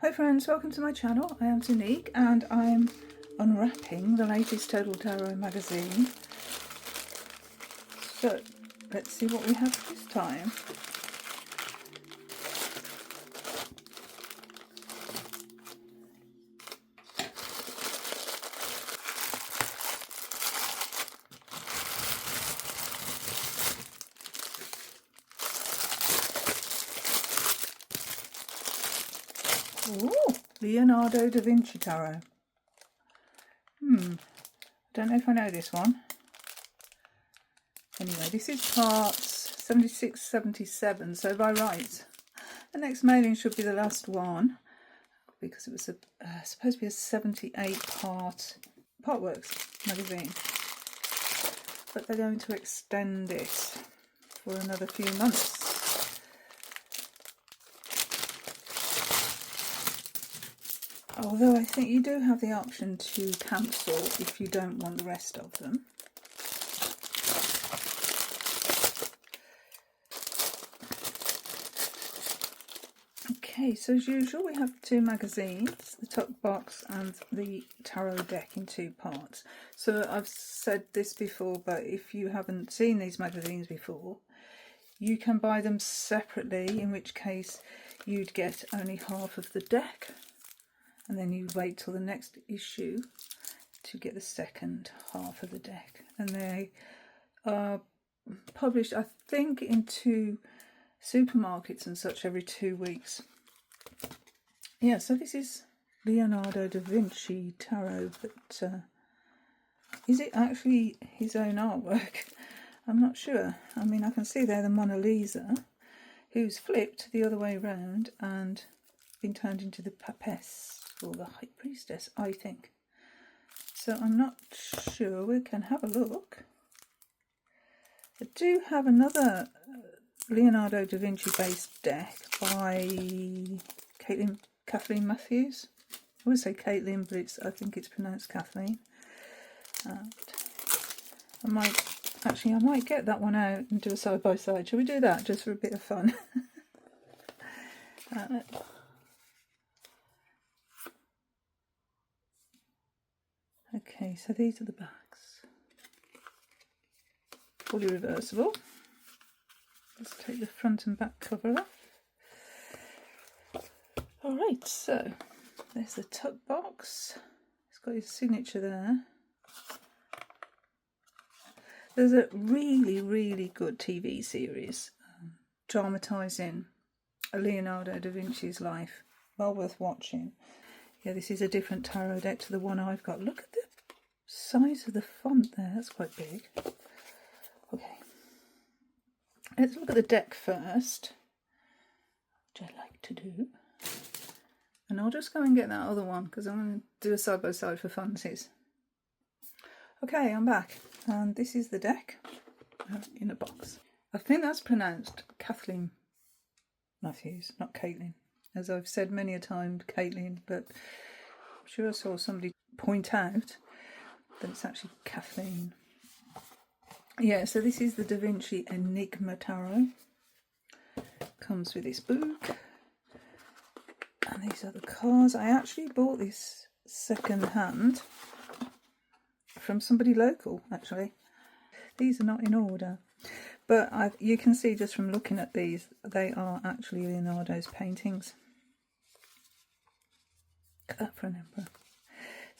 Hi friends, welcome to my channel. I am Tonique and I'm unwrapping the latest Total Tarot magazine. So let's see what we have this time. Ooh, Leonardo da Vinci Tarot. I don't know if I know this one. Anyway, this is parts 76, 77, so by rights the next mailing should be the last one, because it was supposed to be a 78 part Partworks magazine, but they're going to extend it for another few months. Although I think you do have the option to cancel if you don't want the rest of them. Okay, so as usual we have two magazines, the tuck box and the tarot deck in two parts. So I've said this before, but if you haven't seen these magazines before, you can buy them separately, in which case you'd get only half of the deck. And then you wait till the next issue to get the second half of the deck. And they are published, I think, into supermarkets and such every 2 weeks. Yeah, so this is Leonardo da Vinci Tarot, but is it actually his own artwork? I'm not sure. I mean, I can see there the Mona Lisa, who's flipped the other way around and been turned into the Papess, or the High Priestess, I think. So I'm not sure. We can have a look. I do have another Leonardo da Vinci based deck by Kathleen Matthews. I would say Caitlin, but I think it's pronounced Kathleen. And I might get that one out and do a side by side. Shall we do that just for a bit of fun? Okay, so these are the backs. Fully reversible. Let's take the front and back cover off. Alright, so there's the tuck box. It's got his signature there. There's a really, really good TV series dramatising Leonardo da Vinci's life. Well worth watching. Yeah, this is a different tarot deck to the one I've got. Look at the size of the font there. That's quite big. Okay. Let's look at the deck first, which I like to do. And I'll just go and get that other one, because I'm going to do a side-by-side for funsies. Okay, I'm back. And this is the deck in a box. I think that's pronounced Kathleen Matthews, not Caitlin. As I've said many a time, Caitlin, but I'm sure I saw somebody point out that it's actually Kathleen. Yeah, so this is the Da Vinci Enigma Tarot. Comes with this book. And these are the cards. I actually bought this second hand from somebody local, actually. These are not in order. But you can see just from looking at these, they are actually Leonardo's paintings. Look at that for an emperor.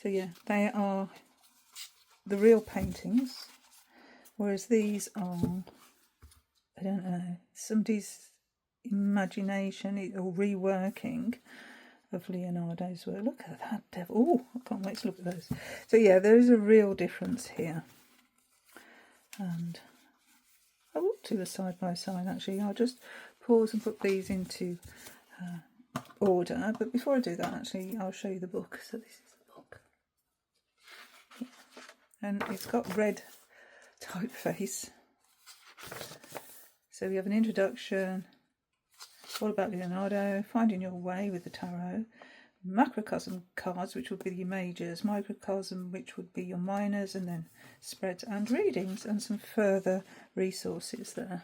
So yeah, they are the real paintings, whereas these are, I don't know, somebody's imagination or reworking of Leonardo's work. Look at that devil. Oh, I can't wait to look at those. So yeah, there is a real difference here. And I will do a side by side actually. I'll just pause and put these into order. But before I do that, actually, I'll show you the book. So this is the book. Yeah. And it's got red typeface. So we have an introduction, all about Leonardo, finding your way with the tarot, macrocosm cards, which would be your majors, microcosm, which would be your minors, and then spreads and readings, and some further resources there.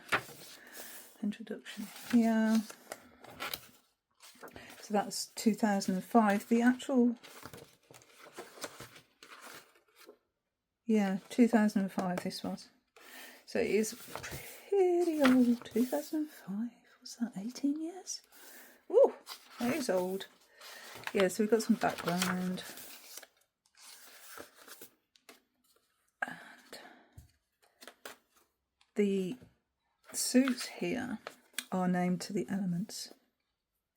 Introduction here. So that's 2005. The actual, yeah, 2005 this was. So it is pretty old. 2005. What's that, 18 years? Ooh, that is old. Yeah, so we've got some background. And the suits here are named to the elements.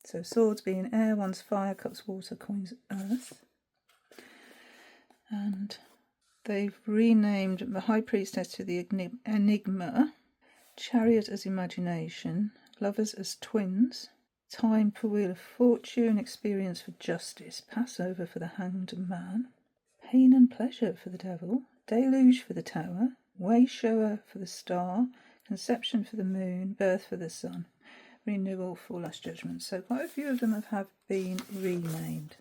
So swords being air, wands fire, cups water, coins earth. And they've renamed the High Priestess to the Enigma, Chariot as imagination, Lovers as twins, Time for Wheel of Fortune, Experience for justice, Passover for the Hanged Man, Pain and Pleasure for the Devil, Deluge for the Tower, Way Shower for the Star, Conception for the Moon, Birth for the Sun, Renewal for Last Judgment. So quite a few of them have been renamed.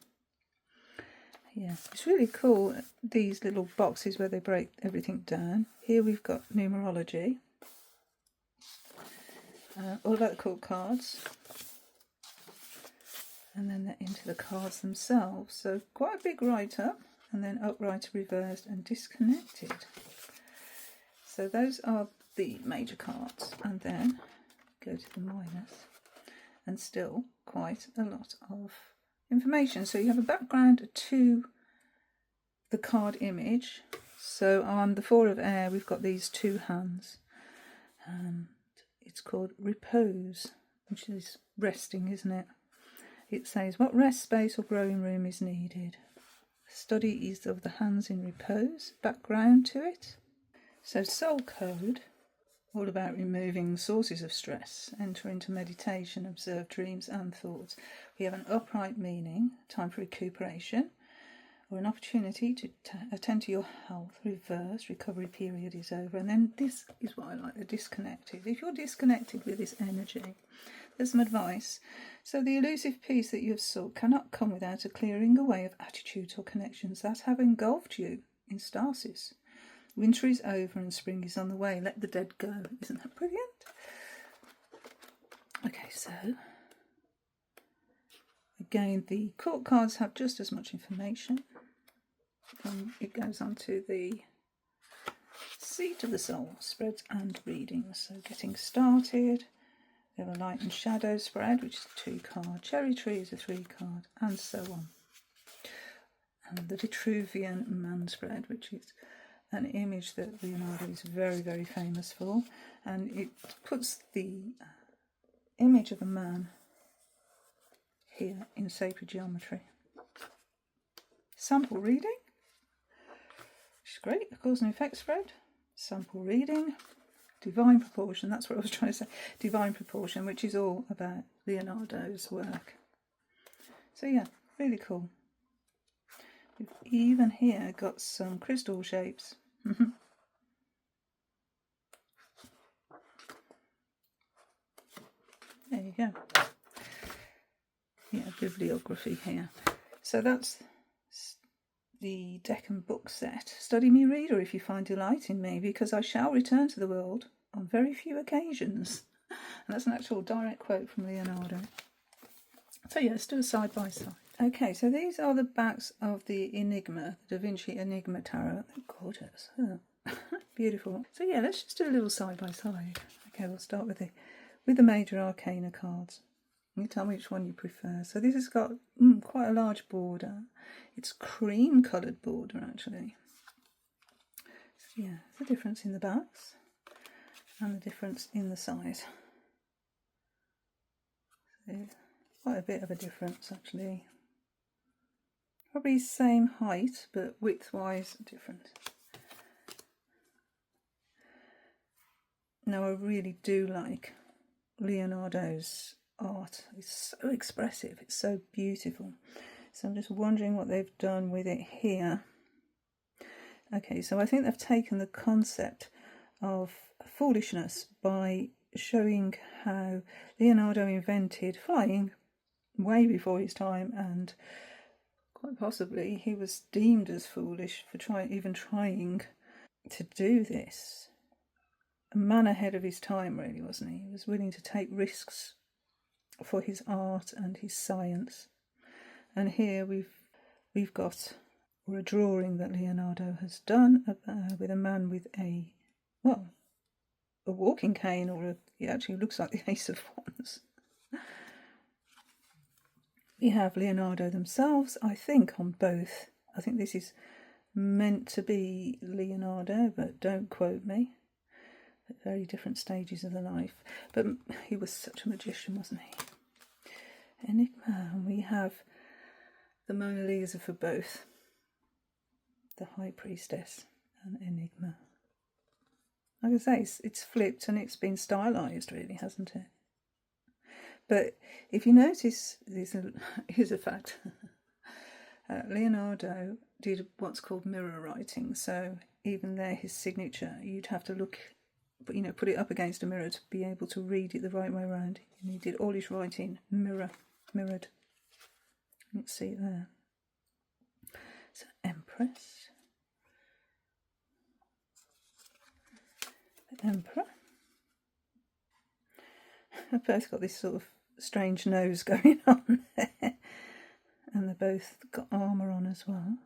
Yeah, it's really cool, these little boxes where they break everything down. Here we've got numerology, all about the court cards, and then they're into the cards themselves. So quite a big write-up, and then upright, reversed and disconnected. So those are the major cards, and then go to the minors, and still quite a lot of information. So you have a background to the card image. So on the Four of Air, we've got these two hands, and it's called Repose, which is resting, isn't it? It says, what rest space or growing room is needed? Study is of the hands in repose. Background to it. So soul code, all about removing sources of stress. Enter into meditation, observe dreams and thoughts. We have an upright meaning, time for recuperation, or an opportunity to attend to your health. Reverse, recovery period is over. And then this is what I like, the disconnected. If you're disconnected with this energy, there's some advice. So the elusive peace that you have sought cannot come without a clearing away of attitudes or connections that have engulfed you in stasis. Winter is over and spring is on the way. Let the dead go. Isn't that brilliant? Okay, so again, the court cards have just as much information. It goes on to the Seat of the Soul, spreads and readings. So getting started, we have a light and shadow spread, which is a 2-card. Cherry tree is a 3-card, and so on. And the Vitruvian man spread, which is an image that Leonardo is very, very famous for. And it puts the image of a man here in sacred geometry. Sample reading, which is great. A cause and effect spread. Sample reading. Divine proportion, that's what I was trying to say. Divine proportion, which is all about Leonardo's work. So yeah, really cool. We've even here got some crystal shapes. There you go. Yeah, bibliography here. So that's the deck and book set. Study me, reader, if you find delight in me, because I shall return to the world on very few occasions. And that's an actual direct quote from Leonardo. So yeah, let's do a side by side. Okay, so these are the backs of the Enigma, the Da Vinci Enigma Tarot. They're gorgeous. Oh, beautiful. So yeah, let's just do a little side by side. Okay, we'll start with the major arcana cards. You tell me which one you prefer. So this has got quite a large border. It's cream coloured border actually. So yeah, there's a difference in the backs and the difference in the size. So quite a bit of a difference actually. Probably same height, but width-wise different. Now I really do like Leonardo's art. It's so expressive, it's so beautiful. So I'm just wondering what they've done with it here. Okay, so I think they've taken the concept of foolishness by showing how Leonardo invented flying way before his time, and quite possibly he was deemed as foolish for even trying to do this. A man ahead of his time, really, wasn't he? He was willing to take risks for his art and his science. And here we've got a drawing that Leonardo has done with a man with a walking cane, or it actually looks like the Ace of Wands. We have Leonardo themselves, I think, on both. I think this is meant to be Leonardo, but don't quote me. At very different stages of the life. But he was such a magician, wasn't he? Enigma. And we have the Mona Lisa for both. The High Priestess and Enigma. Like I say, it's flipped and it's been stylised, really, hasn't it? But if you notice, here's a fact. Leonardo did what's called mirror writing. So even there, his signature, you'd have to look, put it up against a mirror to be able to read it the right way around. And he did all his writing mirrored. Let's see it there. So Empress. The Emperor. They've both got this sort of strange nose going on there. And they've both got armour on as well.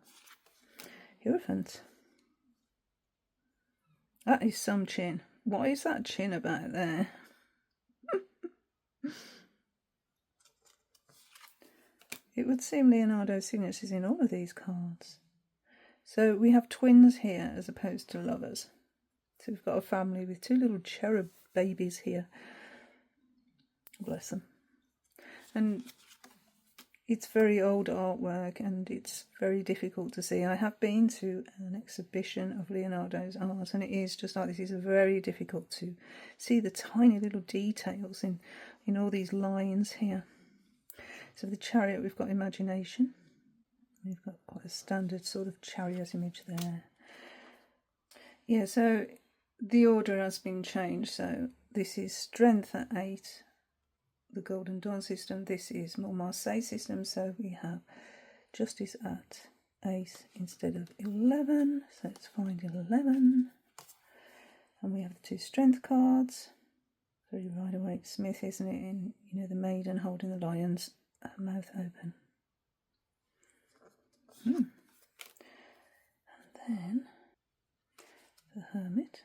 Hierophant. That is some chin. What is that chin about there? It would seem Leonardo's signature is in all of these cards. So we have twins here as opposed to lovers. So we've got a family with two little cherub babies here. Bless them. And it's very old artwork and it's very difficult to see. I have been to an exhibition of Leonardo's art and it is just like this. It's very difficult to see the tiny little details in all these lines here. So the Chariot, we've got Imagination. We've got quite a standard sort of chariot image there. Yeah, so the order has been changed. So this is Strength at 8, the Golden Dawn system. This is more Marseille system. So we have Justice at 8 instead of 11. So let's find 11. And we have the two Strength cards. Very Rider-Waite Smith, isn't it? In, the maiden holding the lion's mouth open. And then the Hermit.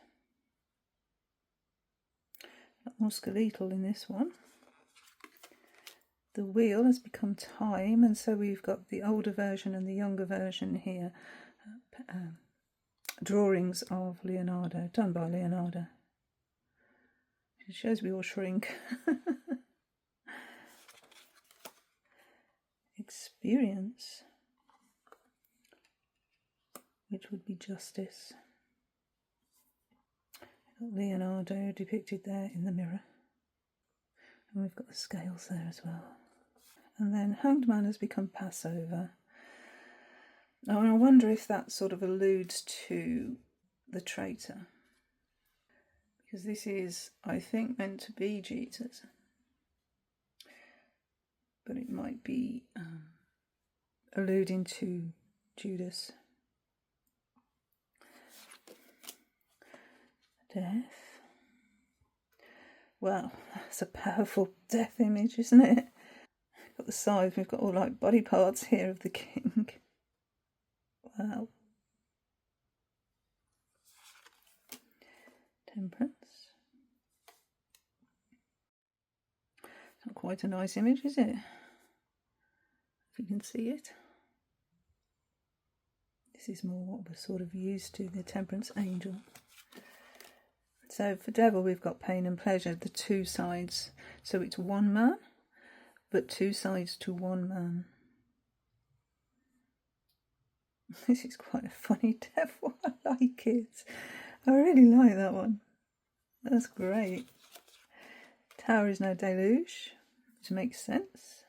A lot more skeletal in this one. The Wheel has become Time, and so we've got the older version and the younger version here. Drawings of Leonardo, done by Leonardo. It shows we all shrink. Experience, which would be Justice. We've got Leonardo depicted there in the mirror. And we've got the scales there as well. And then Hanged Man has become Passover. Now I wonder if that sort of alludes to the traitor. Because this is, I think, meant to be Jesus. But it might be alluding to Judas. Death. Well, that's a powerful death image, isn't it? Got the side, we've got all like body parts here of the king. Wow. Temperance. Not quite a nice image, is it? If you can see it. This is more what we're sort of used to, the Temperance Angel. So for Devil, we've got Pain and Pleasure, the two sides. So it's one man, but two sides to one man. This is quite a funny devil. I like it. I really like that one. That's great. Tower is no deluge, which makes sense.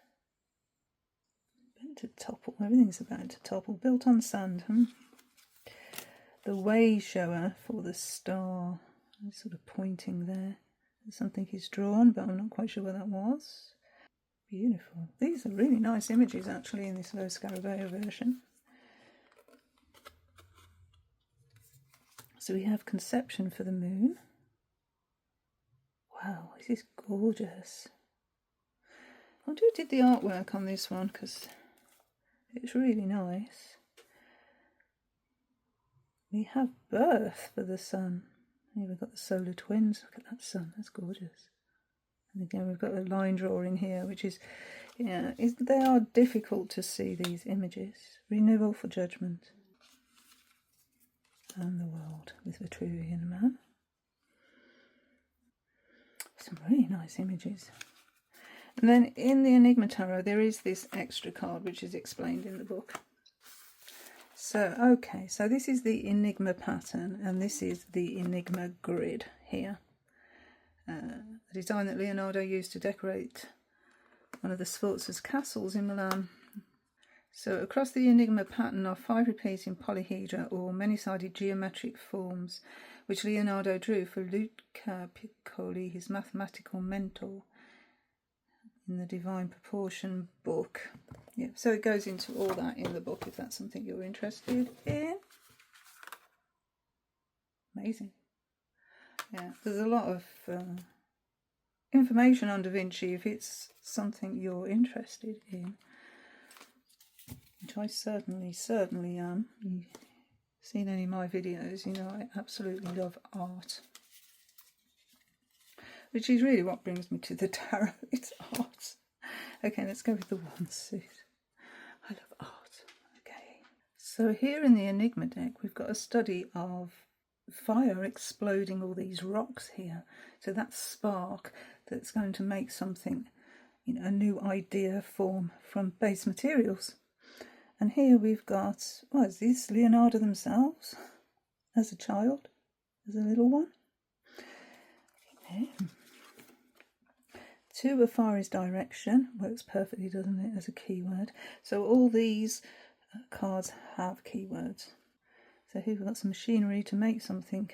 About to topple. Everything's about to topple. Built on sand. The way shower for the star. It's sort of pointing there. There's something he's drawn, but I'm not quite sure what that was. Beautiful. These are really nice images, actually, in this low Scarabeo version. So we have Conception for the moon. Wow, this is gorgeous. I did the artwork on this one because it's really nice. We have birth for the sun. Here we've got the solar twins. Look at that sun, that's gorgeous. And again, we've got a line drawing here, which is, yeah, they are difficult to see, these images. Renewal for judgment. And the world with Vitruvian Man. Some really nice images. And then in the Enigma Tarot, there is this extra card, which is explained in the book. So, okay, so this is the Enigma pattern, and this is the Enigma grid here. The design that Leonardo used to decorate one of the Sforza's castles in Milan. So across the Enigma pattern are 5 repeating polyhedra or many-sided geometric forms, which Leonardo drew for Luca Piccoli, his mathematical mentor, in the Divine Proportion book. Yeah, so it goes into all that in the book if that's something you're interested in. Amazing. Yeah, there's a lot of information on Da Vinci if it's something you're interested in, which I certainly am. You've seen any of my videos, you know I absolutely love art, which is really what brings me to the tarot. It's art. Okay, let's go with the one suit. I love art. Okay, so here in the Enigma deck we've got a study of fire exploding all these rocks here. So that spark that's going to make something, you know, a new idea form from base materials. And here we've got, what is this, Leonardo themselves as a child, as a little one. Okay. 2 of fire is direction, works perfectly, doesn't it, as a keyword. So all these cards have keywords. So here we've got some machinery to make something.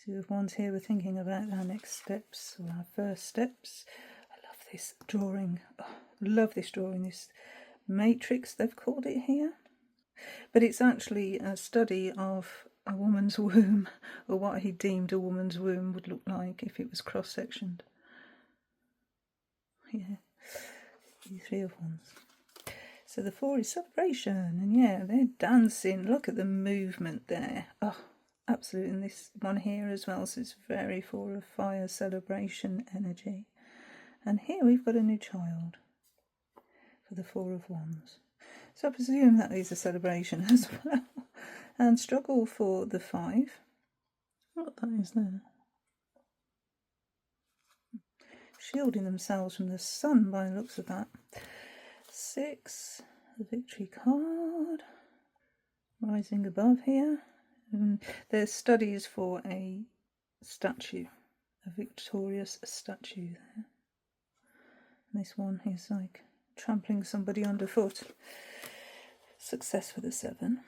2 of Wands here, we're thinking about our next steps, or our first steps. I love this drawing. Oh, love this drawing, this matrix they've called it here. But it's actually a study of a woman's womb, or what he deemed a woman's womb would look like if it was cross-sectioned. Yeah, the 3 of Wands. So the 4 is celebration, and yeah, they're dancing. Look at the movement there. Oh, absolutely. And this one here as well, so it's very 4 of fire, celebration energy. And here we've got a new child for the 4 of Wands. So I presume that is a celebration as well. And struggle for the 5. What that is there? Shielding themselves from the sun by the looks of that. 6, the victory card, rising above here. And there's studies for a statue, a victorious statue there. And this one is like trampling somebody underfoot. Success for the 7.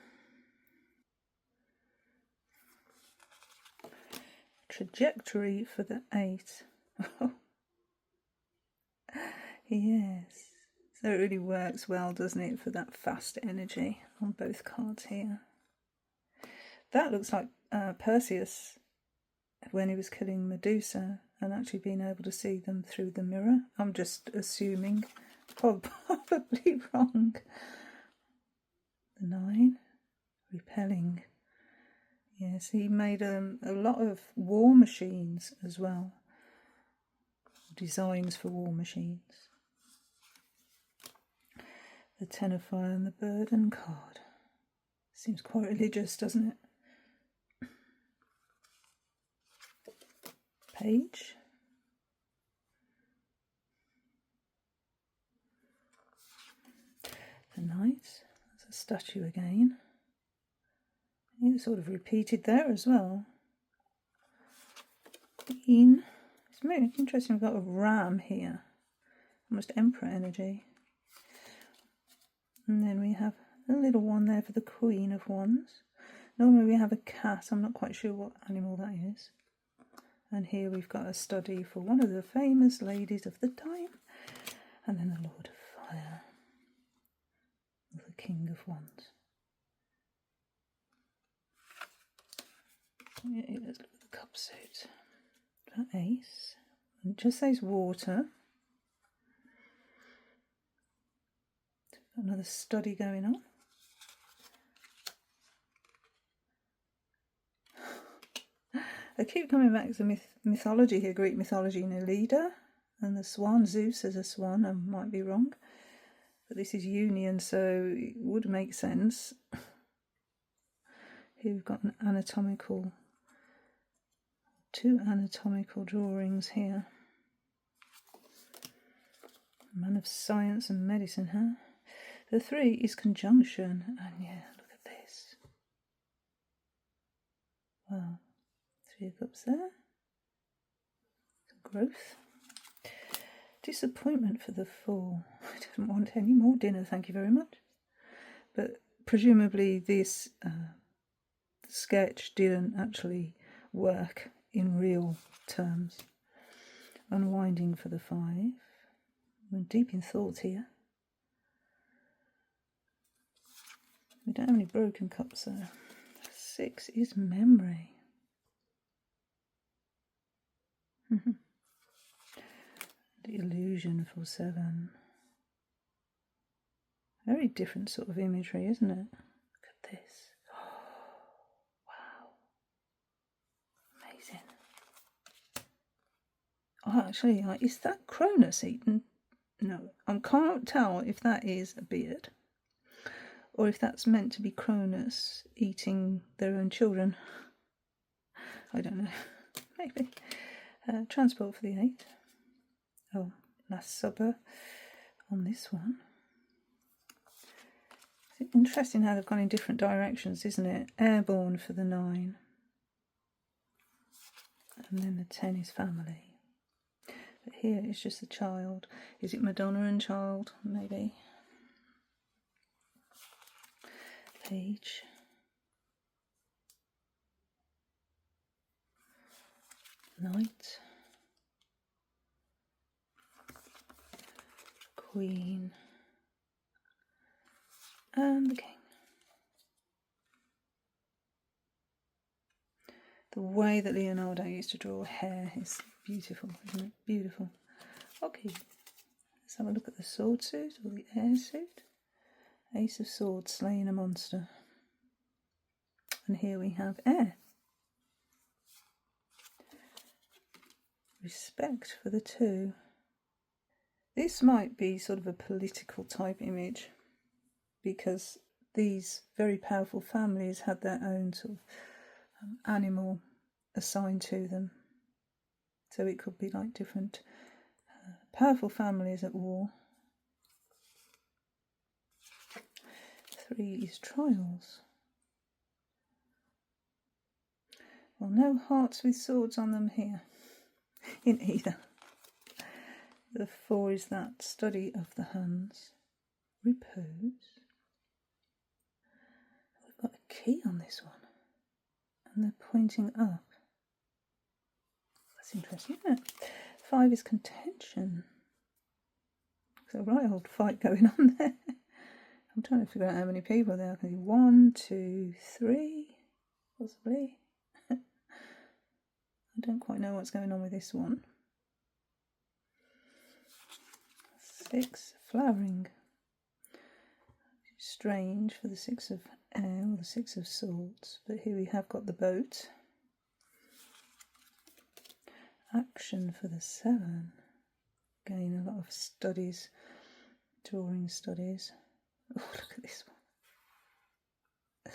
Trajectory for the 8. Yes. So it really works well, doesn't it, for that fast energy on both cards here. That looks like Perseus when he was killing Medusa and actually being able to see them through the mirror. I'm just assuming, probably wrong. The 9, repelling. Yes, he made a lot of war machines as well. Designs for war machines. The 10 of fire and the burden card. Seems quite religious, doesn't it? Page. The Knight. That's a statue again. It's sort of repeated there as well. Queen. It's very interesting, we've got a ram here. Almost emperor energy. And then we have a little one there for the Queen of Wands. Normally we have a cat, I'm not quite sure what animal that is. And here we've got a study for one of the famous ladies of the time. And then the Lord of Fire. The King of Wands. Yeah, let's look at the cup suit. That Ace. It just says water. Got another study going on. I keep coming back to mythology here, Greek mythology, Leda, and the swan, Zeus as a swan. I might be wrong, but this is union, so it would make sense. Here we've got two anatomical drawings here. Man of science and medicine, huh? The 3 is conjunction, and yeah, look at this. Wow. 3 of Cups there. Growth. Disappointment for the 4. I don't want any more dinner, thank you very much. But presumably this sketch didn't actually work in real terms. Unwinding for the 5. I'm deep in thought here. We don't have any broken cups there. 6 is memory. The illusion for 7. Very different sort of imagery, isn't it? Look at this. Oh, wow. Amazing. Oh, actually, is that Cronus eaten? No, I can't tell if that is a beard or if that's meant to be Cronus eating their own children. I don't know. Maybe. Transport for the 8. Oh, Last Supper on this one. It's interesting how they've gone in different directions, isn't it? Airborne for the 9. And then the 10 is family. But here it's just the child. Is it Madonna and child? Maybe. Page. Knight. Queen. And the king. The way that Leonardo used to draw hair is beautiful, isn't it? Beautiful. Okay, let's have a look at the sword suit or the air suit. Ace of Swords slaying a monster. And here we have air. Respect for the 2. This might be sort of a political type image because these very powerful families had their own sort of animal assigned to them. So it could be like different powerful families at war. 3 is trials. Well, no hearts with swords on them here in either. The 4 is that study of the hands. Repose. We've got a key on this one. And they're pointing up. That's interesting, isn't it? 5 is contention. There's a right old fight going on there. I'm trying to figure out how many people there can be. 1, 2, 3, possibly. I don't quite know what's going on with this one. 6, flowering. Strange for the 6 of air or the 6 of swords, but here we have got the boat. Action for the 7. Again, a lot of studies, drawing studies. Oh, look at this one.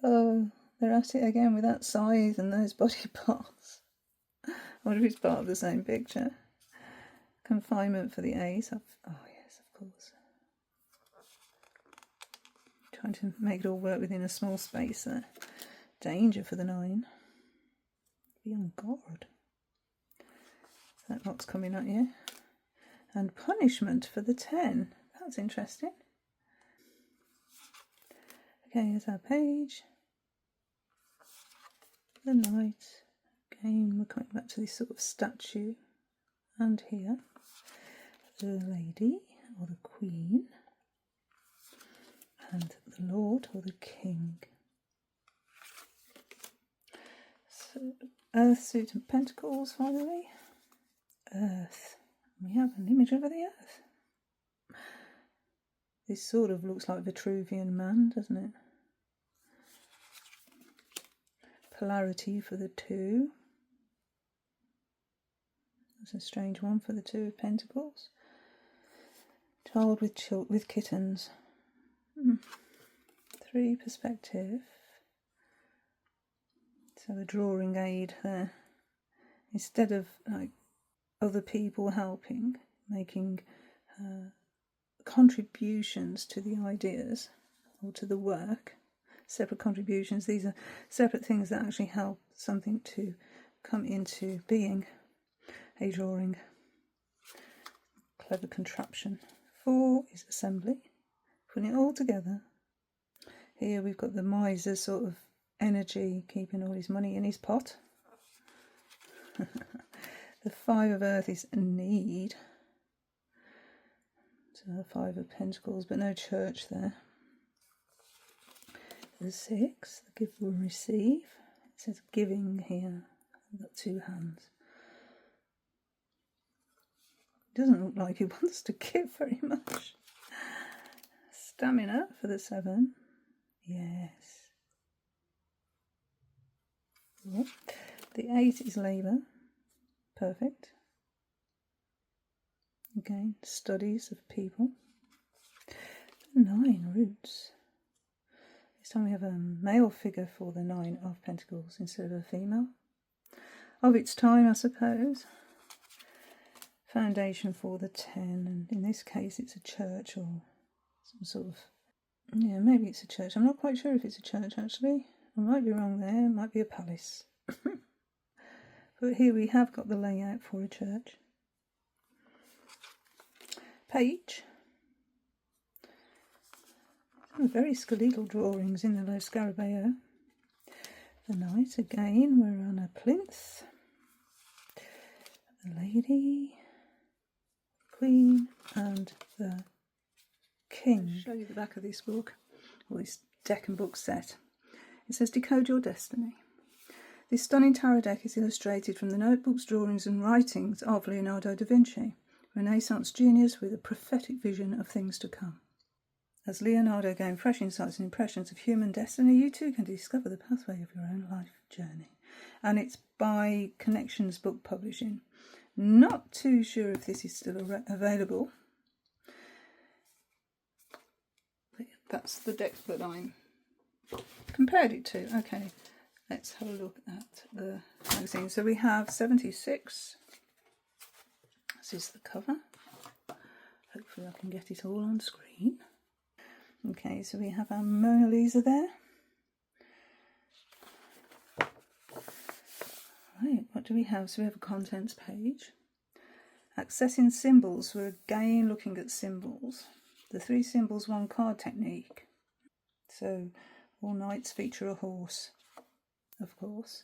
Oh, they're at it again with that size and those body parts. I wonder if it's part of the same picture. Confinement for the ace. Oh, yes, of course. Trying to make it all work within a small space there. Danger for the 9. Be on guard. That lot's coming at you. And punishment for the 10. That's interesting. Okay, here's our page. The knight. Again, we're coming back to this sort of statue. And here, the lady or the queen. And the lord or the king. So, earth, suit and pentacles finally. Earth. We have an image of the earth. This sort of looks like Vitruvian Man, doesn't it? Polarity for the 2. That's a strange one for the 2 of Pentacles. Child with kittens. 3 perspective. So a drawing aid there. Instead of like other people helping, making contributions to the ideas or to the work, separate contributions. These are separate things that actually help something to come into being. A drawing. Clever contraption. 4 is assembly. Putting it all together. Here we've got the miser sort of energy, keeping all his money in his pot. The 5 of Earth is need. So the 5 of Pentacles, but no church there. The 6, the give will receive. It says giving here. I've got 2 hands. Doesn't look like he wants to give very much. Stamina for the 7. Yes. Cool. The 8 is labour. Perfect. Again, studies of people. 9 roots. This time we have a male figure for the 9 of Pentacles instead of a female. Of its time, I suppose. Foundation for the 10, and in this case it's a church or some sort of, yeah, maybe it's a church. I'm not quite sure if it's a church actually. I might be wrong there. It might be a palace. But here we have got the layout for a church. Page. Some very skeletal drawings in the Lo Scarabeo. The Knight again. We're on a plinth. The Lady. Queen and the King. I'll show you the back of this book, or this deck and book set. It says Decode Your Destiny. This stunning tarot deck is illustrated from the notebooks, drawings and writings of Leonardo da Vinci, Renaissance genius with a prophetic vision of things to come. As Leonardo gained fresh insights and impressions of human destiny, you too can discover the pathway of your own life journey. And it's by Connections Book Publishing. Not too sure if this is still available. But that's the deck that I'm compared it to. Okay, let's have a look at the magazine. So we have 76. This is the cover. Hopefully I can get it all on screen. Okay, so we have our Mona Lisa there. Right, what do we have? So we have a contents page. Accessing symbols. We're again looking at symbols. The 3 symbols, 1 card technique. So all knights feature a horse, of course.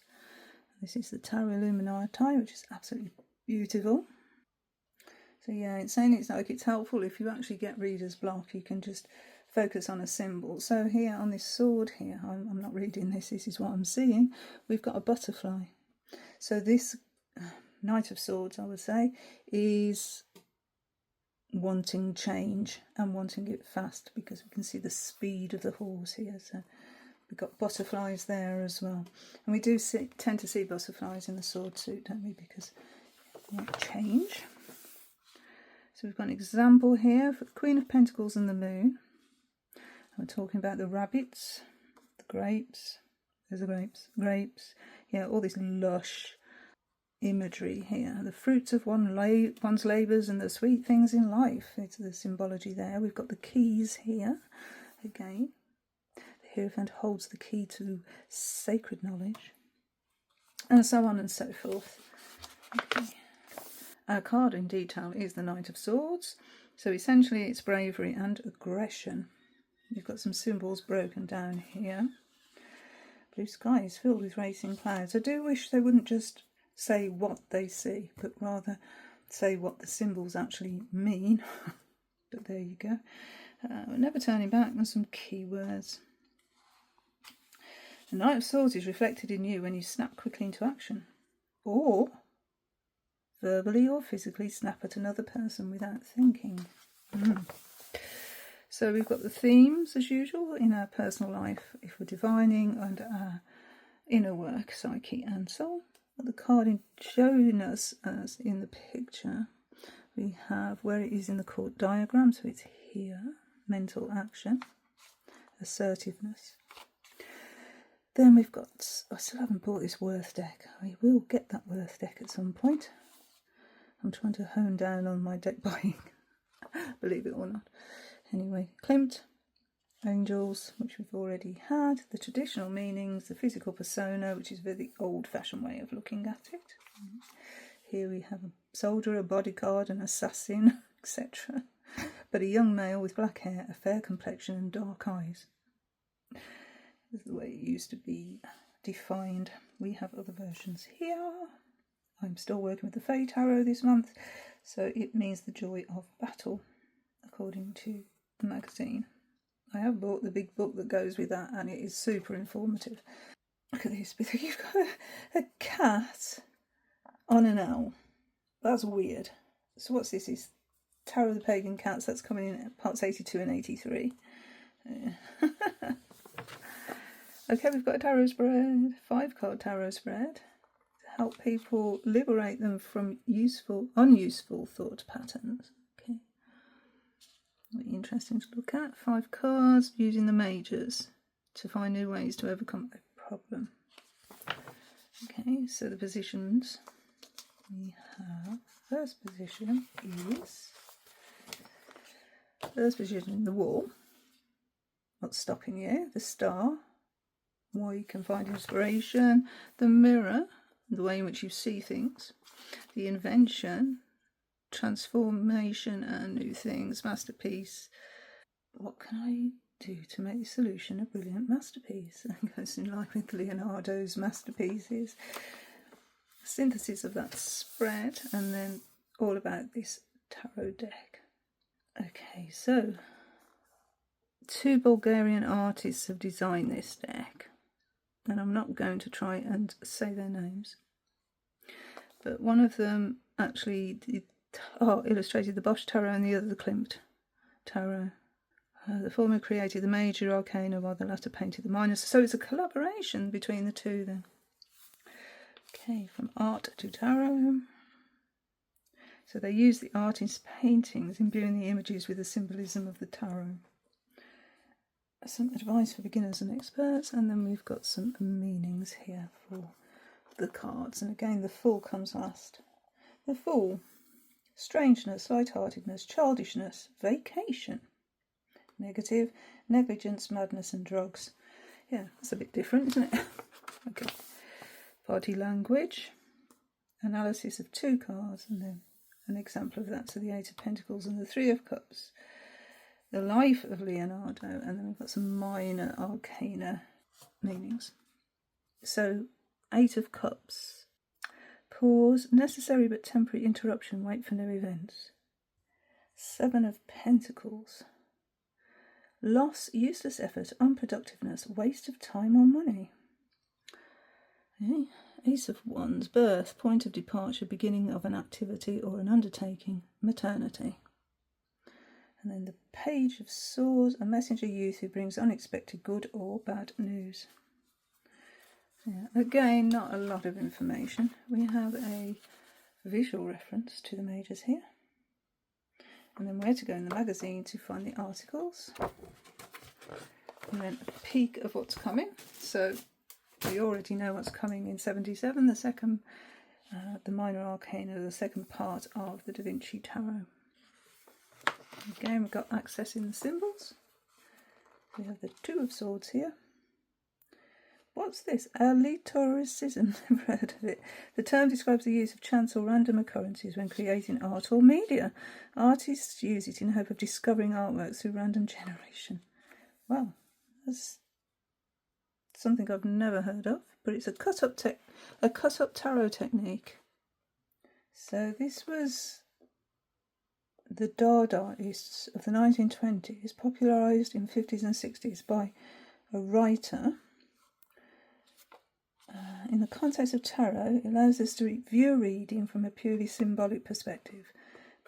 This is the Tarot Illuminati, which is absolutely beautiful. So yeah, it's saying it's like it's helpful if you actually get reader's block. You can just focus on a symbol. So here on this sword here, I'm not reading this. This is what I'm seeing. We've got a butterfly. So this Knight of Swords, I would say, is wanting change and wanting it fast, because we can see the speed of the horse here. So we've got butterflies there as well. And we do tend to see butterflies in the sword suit, don't we? Because we want change. So we've got an example here for the Queen of Pentacles and the Moon. And we're talking about the rabbits, the grapes. There's the grapes. Yeah, all this lush imagery here. The fruits of one's labours and the sweet things in life. It's the symbology there. We've got the keys here. Again, the Hierophant holds the key to sacred knowledge. And so on and so forth. Okay. Our card in detail is the Knight of Swords. So essentially it's bravery and aggression. We've got some symbols broken down here. Blue sky is filled with racing clouds. I do wish they wouldn't just say what they see, but rather say what the symbols actually mean. But there you go. We're never turning back. There's some keywords. The Knight of Swords is reflected in you when you snap quickly into action, or verbally or physically snap at another person without thinking. So we've got the themes as usual in our personal life, if we're divining, and our inner work, psyche and soul. The card showing us as in the picture, we have where it is in the court diagram, so it's here, mental action, assertiveness. Then we've got, I still haven't bought this Worth deck. I will get that Worth deck at some point. I'm trying to hone down on my deck buying, believe it or not. Anyway, Klimt, angels, which we've already had, the traditional meanings, the physical persona, which is a very old-fashioned way of looking at it. Here we have a soldier, a bodyguard, an assassin, etc. But a young male with black hair, a fair complexion and dark eyes. This is the way it used to be defined. We have other versions here. I'm still working with the Fae Tarot this month, so it means the joy of battle, according to the magazine. I have bought the big book that goes with that, and it is super informative. Look at this, you've got a cat on an owl. That's weird. So what's this? Is Tarot of the Pagan Cats. That's coming in at parts 82 and 83. Okay, we've got a tarot spread, 5-card tarot spread, to help people liberate them from unuseful thought patterns. Okay, really interesting to look at. 5 cards using the majors to find new ways to overcome a problem. Okay, so the positions we have. First position the wall. What's stopping you? The star. Why you can find inspiration. The mirror, the way in which you see things. The invention, transformation and new things. Masterpiece. What can I do to make the solution a brilliant masterpiece? That goes in line with Leonardo's masterpieces. Synthesis of that spread, and then all about this tarot deck. Okay, so 2 Bulgarian artists have designed this deck, and I'm not going to try and say their names, but one of them actually illustrated the Bosch Tarot and the other the Klimt Tarot. The former created the major arcana while the latter painted the minor, so it's a collaboration between the two then. Okay, from art to tarot. So they use the artist's paintings, imbuing the images with the symbolism of the tarot. Some advice for beginners and experts, and then we've got some meanings here for the cards. And again, the Fool comes last. The Fool, strangeness, lightheartedness, childishness, vacation. Negative, negligence, madness and drugs. Yeah, that's a bit different, isn't it? Okay. Body language, analysis of 2 cards, and then an example of that, so the 8 of Pentacles and the 3 of Cups. The life of Leonardo, and then we've got some minor arcana meanings. So 8 of Cups, pause, necessary but temporary interruption, wait for new events. 7 of Pentacles, loss, useless effort, unproductiveness, waste of time or money. Okay. Ace of Wands, birth, point of departure, beginning of an activity or an undertaking, maternity. And then the Page of Swords, a messenger youth who brings unexpected good or bad news. Yeah, again, not a lot of information. We have a visual reference to the majors here. And then where to go in the magazine to find the articles. And then a peek of what's coming. So we already know what's coming in 77, the second, the minor arcana, the second part of the Da Vinci Tarot. Again, we've got accessing the symbols. We have the 2 of Swords here. What's this? Allegoricism. Never heard of it. The term describes the use of chance or random occurrences when creating art or media. Artists use it in hope of discovering artworks through random generation. Wow, that's something I've never heard of, but it's a cut-up tarot technique. So this was the Dadaists of the 1920s, popularised in 50s and 60s by a writer. In the context of tarot, it allows us to view a reading from a purely symbolic perspective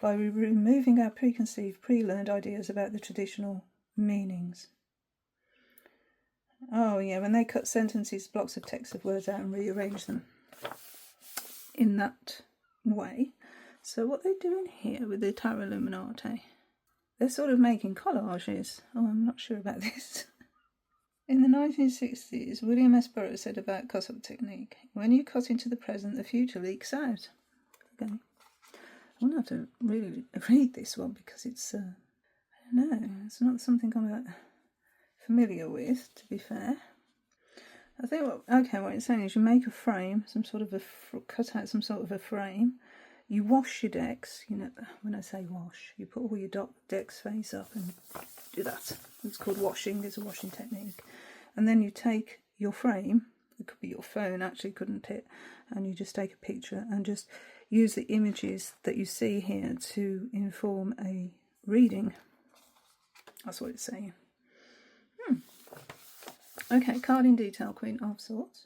by removing our preconceived, pre-learned ideas about the traditional meanings. Oh yeah, when they cut sentences, blocks of text of words out and rearrange them in that way. So what they're doing here with the Tarot Illuminati, they're sort of making collages. Oh, I'm not sure about this. In the 1960s, William S. Burroughs said about cut-up technique, when you cut into the present, the future leaks out. Okay. I'm going to have to really read this one because it's, I don't know, it's not something I'm familiar with, to be fair. I think, what it's saying is you make a frame, cut out some sort of a frame. You wash your decks, you know, when I say wash, you put all your decks face up and do that. It's called washing, it's a washing technique. And then you take your frame, it could be your phone actually, couldn't it? And you just take a picture and just use the images that you see here to inform a reading. That's what it's saying. Okay, card in detail, Queen of Swords.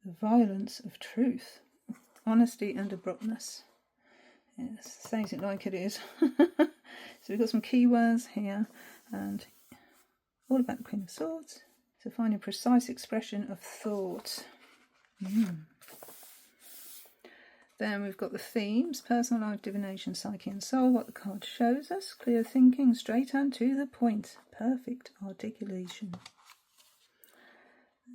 The violence of truth. Honesty and abruptness. Yes, says it like it is. So we've got some keywords here, and all about the Queen of Swords. So finding precise expression of thought. Then we've got the themes: personal life, divination, psyche and soul. What the card shows us: clear thinking, straight and to the point, perfect articulation.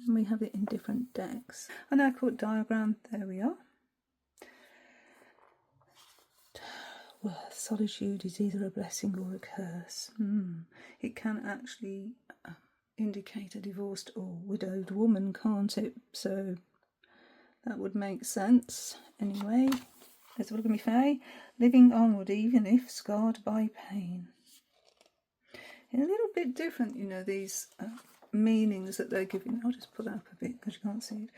And we have it in different decks. An accurate diagram, there we are. Solitude is either a blessing or a curse. It can actually indicate a divorced or widowed woman, can't it? So that would make sense. Anyway, let's have a look at me Faye. Living onward even if scarred by pain. And a little bit different, you know, these meanings that they're giving. I'll just put that up a bit because you can't see it.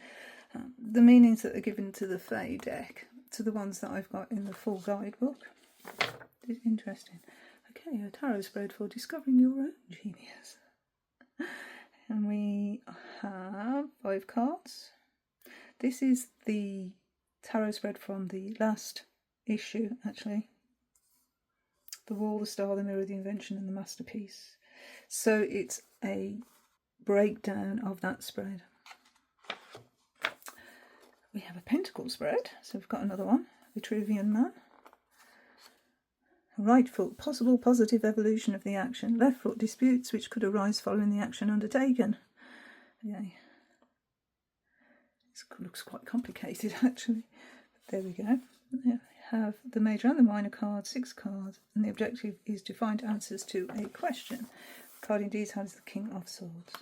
The meanings that are given to the Fae deck, to the ones that I've got in the full guidebook. It's interesting. Okay, a tarot spread for discovering your own genius. And we have 5 cards. This is the tarot spread from the last issue, actually. The Wall, the Star, the Mirror, the Invention and the Masterpiece. So it's a breakdown of that spread. We have a Pentacle spread, so we've got another one. Vitruvian Man. Right foot, possible positive evolution of the action. Left foot, disputes which could arise following the action undertaken. Okay. This looks quite complicated actually. But there we go. We have the major and the minor cards, 6 cards, and the objective is to find answers to a question. The card in detail is the King of Swords.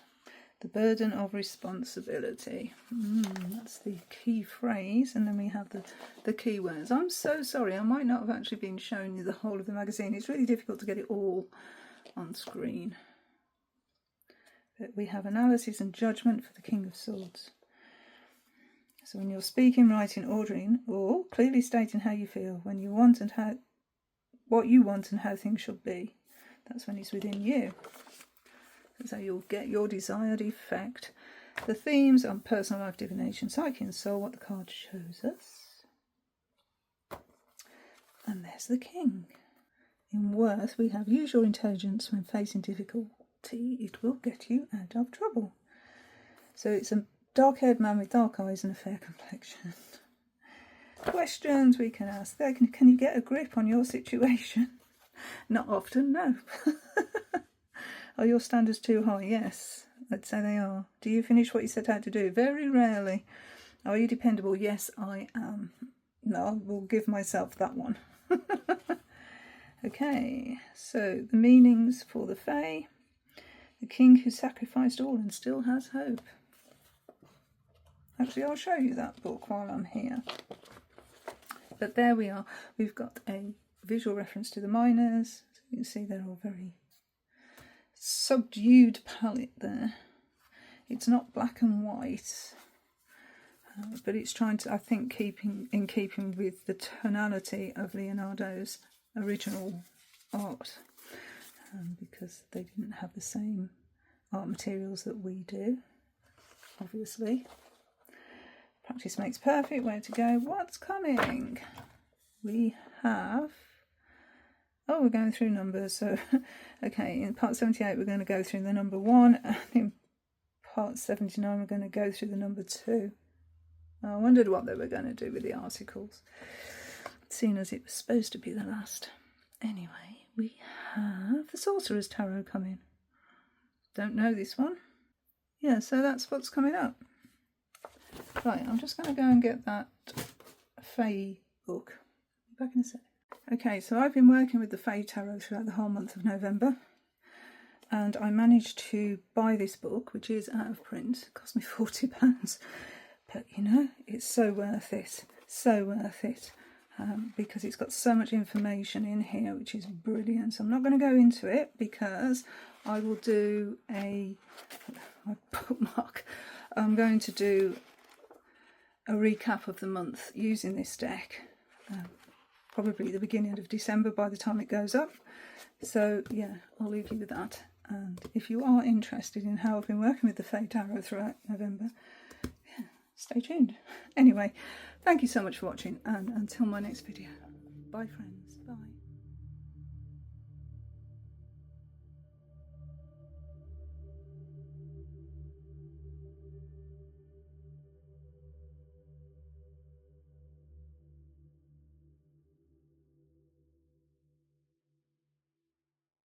The burden of responsibility. That's the key phrase. And then we have the keywords. I'm so sorry, I might not have actually been showing you the whole of the magazine. It's really difficult to get it all on screen. But we have analysis and judgment for the King of Swords. So when you're speaking, writing, ordering, or clearly stating how you feel, when you want and how, what you want and how things should be, that's when it's within you. So you'll get your desired effect. The themes on personal life, divination, psyche and soul, what the card shows us. And there's the King. In worth, we have use your intelligence when facing difficulty. It will get you out of trouble. So it's a dark-haired man with dark eyes and a fair complexion. Questions we can ask there. Can you get a grip on your situation? Not often, no. Are your standards too high? Yes, I'd say they are. Do you finish what you set out to do? Very rarely. Are you dependable? Yes, I am. No, I will give myself that one. Okay, so the meanings for the Fae. The king who sacrificed all and still has hope. Actually, I'll show you that book while I'm here. But there we are. We've got a visual reference to the miners. So you can see they're all very subdued palette there. It's not black and white, but it's trying to, I think, keeping with the tonality of Leonardo's original art, because they didn't have the same art materials that we do, obviously. Practice makes perfect. Where to go? What's coming? We have Oh, we're going through numbers. So, okay, in part 78, we're going to go through the number 1. And in part 79, we're going to go through the number 2. I wondered what they were going to do with the articles, seeing as it was supposed to be the last. Anyway, we have the Sorcerer's Tarot coming. Don't know this one. Yeah, so that's what's coming up. Right, I'm just going to go and get that Fae book. Back in a sec. Okay, so I've been working with the Fae Tarot throughout the whole month of November, and I managed to buy this book, which is out of print. It cost me £40, but you know, it's so worth it. So worth it. Because it's got so much information in here, which is brilliant. So I'm not going to go into it because I will do my bookmark. I'm going to do a recap of the month using this deck, probably the beginning of December by the time it goes up. So yeah, I'll leave you with that. And if you are interested in how I've been working with the Fae Tarot throughout November, yeah, stay tuned. Anyway, thank you so much for watching, and until my next video. Bye friends, bye.